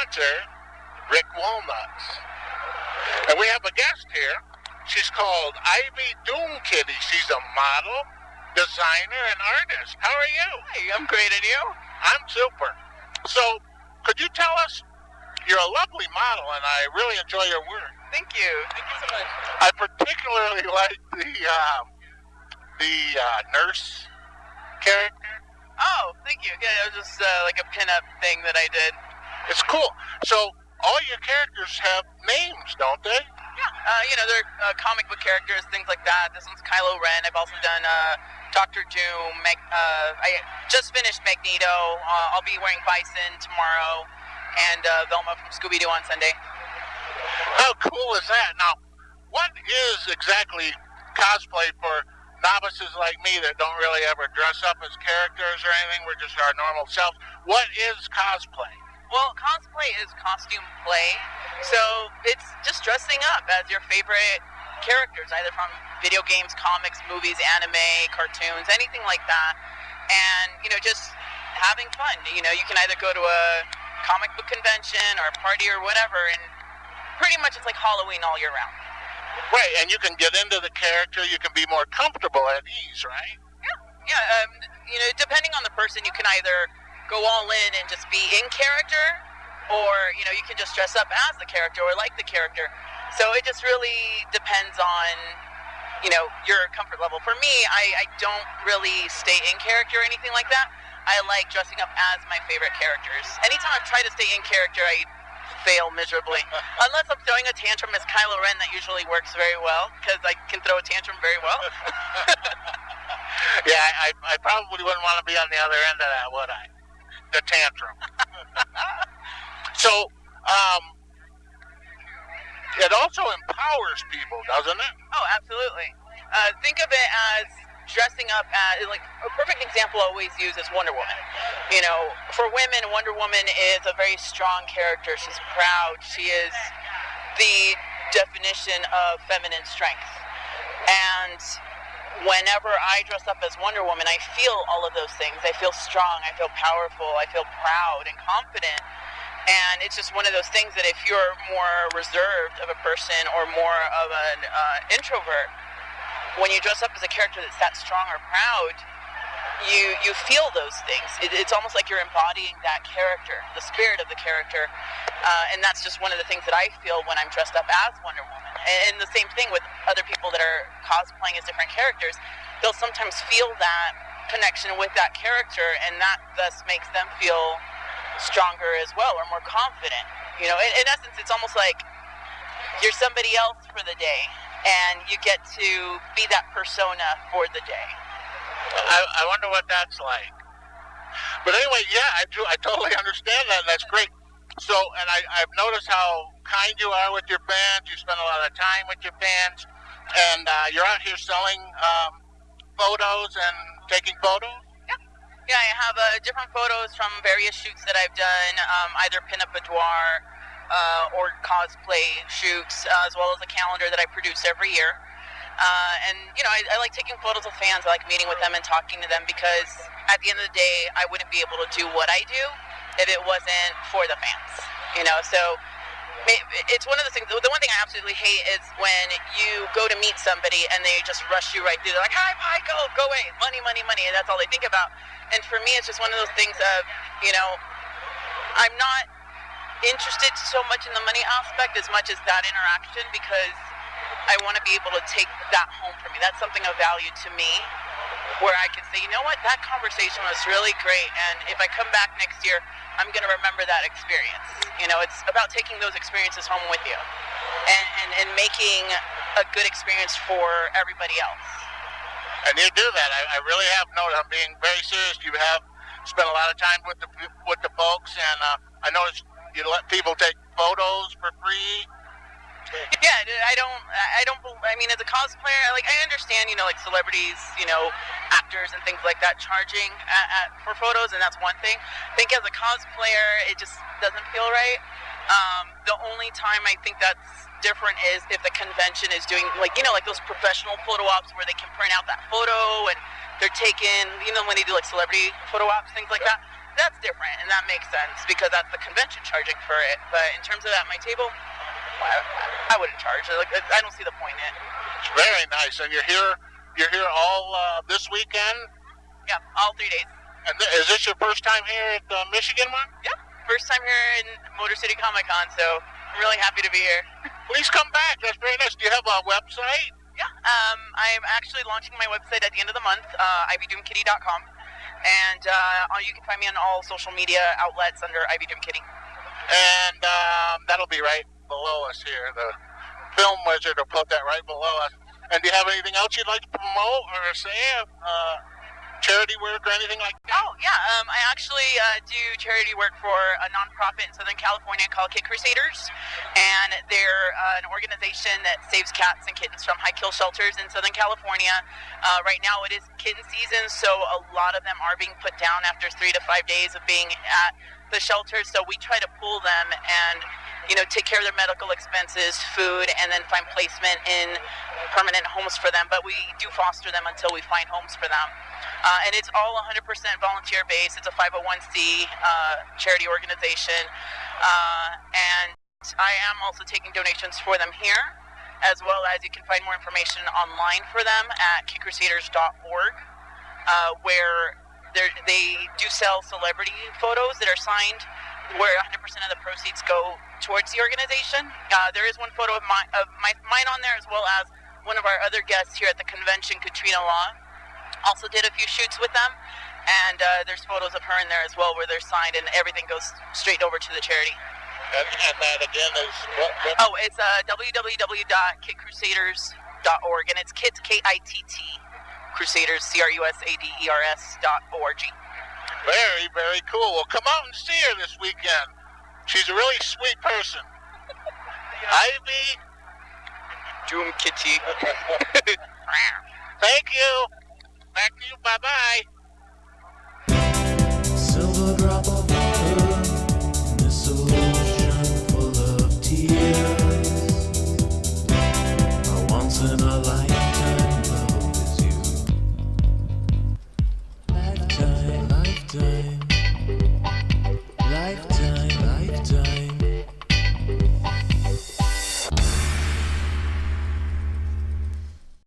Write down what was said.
dancer, Rick Walnuts. And we have a guest here. She's called Ivy Doomkitty. She's a model, designer, and artist. How are you? Hey, I'm great, and you? I'm super. So, could you tell us, you're a lovely model, and I really enjoy your work. Thank you. Thank you so much. I particularly like the nurse character. Oh, thank you. Yeah, it was just like a pinup thing that I did. It's cool. So, all your characters have names, don't they? Yeah. They're comic book characters, things like that. This one's Kylo Ren. I've also done Dr. Doom. I just finished Magneto. I'll be wearing Bison tomorrow, and Velma from Scooby-Doo on Sunday. How cool is that? Now, what is exactly cosplay for novices like me that don't really ever dress up as characters or anything? We're just our normal selves. What is cosplay? Well, cosplay is costume play, so it's just dressing up as your favorite characters, either from video games, comics, movies, anime, cartoons, anything like that, and, just having fun. You can either go to a comic book convention or a party or whatever, and pretty much it's like Halloween all year round. Right, and you can get into the character, you can be more comfortable at ease, right? Yeah. Depending on the person, you can either go all in and just be in character, or, you can just dress up as the character or like the character. So it just really depends on, your comfort level. For me, I don't really stay in character or anything like that. I like dressing up as my favorite characters. Anytime I try to stay in character, I fail miserably. Unless I'm throwing a tantrum as Kylo Ren, that usually works very well, because I can throw a tantrum very well. Yeah, I probably wouldn't want to be on the other end of that, would I? The tantrum. So, it also empowers people, doesn't it? Oh, absolutely. Think of it as dressing up as, like, a perfect example I always use is Wonder Woman. For women, Wonder Woman is a very strong character. She's proud. She is the definition of feminine strength. And whenever I dress up as Wonder Woman, I feel all of those things. I feel strong, I feel powerful, I feel proud and confident. And it's just one of those things that if you're more reserved of a person or more of an introvert, when you dress up as a character that's that strong or proud, you feel those things. It's almost like you're embodying that character, the spirit of the character. And that's just one of the things that I feel when I'm dressed up as Wonder Woman. And the same thing with other people that are cosplaying as different characters. They'll sometimes feel that connection with that character, and that thus makes them feel stronger as well, or more confident. In essence, it's almost like you're somebody else for the day, and you get to be that persona for the day. I wonder what that's like. But anyway, yeah, I totally understand that, and that's great. So, and I've noticed how kind you are with your fans. You spend a lot of time with your fans, and you're out here selling photos and taking photos? Yeah, I have different photos from various shoots that I've done, either pin-up boudoir or cosplay shoots, as well as a calendar that I produce every year. And I like taking photos of fans. I like meeting with them and talking to them, because at the end of the day, I wouldn't be able to do what I do if it wasn't for the fans. So it's one of the things. The one thing I absolutely hate is when you go to meet somebody and they just rush you right through. They're like, hi, bye, go away, money, money, money, and that's all they think about. And for me, it's just one of those things of, I'm not interested so much in the money aspect as much as that interaction, because I want to be able to take that home for me. That's something of value to me, where I can say, you know what, that conversation was really great, and if I come back next year, I'm going to remember that experience. It's about taking those experiences home with you and making a good experience for everybody else. And you do that. I really have noticed. I'm being very serious. You have spent a lot of time with the folks, and I noticed you let people take photos for free. Yeah, I mean, as a cosplayer, I understand, like celebrities, actors and things like that charging for photos, and that's one thing. I think as a cosplayer, it just doesn't feel right. The only time I think that's different is if the convention is doing, like those professional photo ops where they can print out that photo and they're taking, when they do like celebrity photo ops, things like that. that's different, and that makes sense because that's the convention charging for it. But in terms of at my table, I wouldn't charge. Like, I don't see the point in it. It's very nice, and you're here all this weekend. Yeah, all 3 days. And is this your first time here at the Michigan one? Yeah, first time here in Motorcity Comic Con, so I'm really happy to be here. Please come back. That's very nice. Do you have a website? Yeah, I'm actually launching my website at the end of the month, ivydoomkitty.com, and you can find me on all social media outlets under Ivy Doomkitty. And that'll be right below us here. The film wizard will put that right below us. And do you have anything else you'd like to promote or say? Charity work or anything like that? Oh, yeah. I actually do charity work for a nonprofit in Southern California called Kid Crusaders. And they're an organization that saves cats and kittens from high kill shelters in Southern California. Right now it is kitten season, so a lot of them are being put down after 3 to 5 days of being at the shelter. So we try to pull them and take care of their medical expenses, food, and then find placement in permanent homes for them. But we do foster them until we find homes for them. And it's all 100% volunteer based. It's a 501c charity organization. And I am also taking donations for them here, as well as you can find more information online for them at kidcrusaders.org, where they do sell celebrity photos that are signed, where 100% of the proceeds go towards the organization. There is one photo of mine on there, as well as one of our other guests here at the convention, Katrina Law, also did a few shoots with them, and there's photos of her in there as well where they're signed, and everything goes straight over to the charity. And that again is what? Oh, it's www.kitcrusaders.org, and it's Kit, K-I-T-T, Crusaders, CRUSADERS.org. Very, very cool. Well, come out and see her this weekend. She's a really sweet person. Ivy Doomkitty. Thank you. Back to you. Bye-bye. Silver drop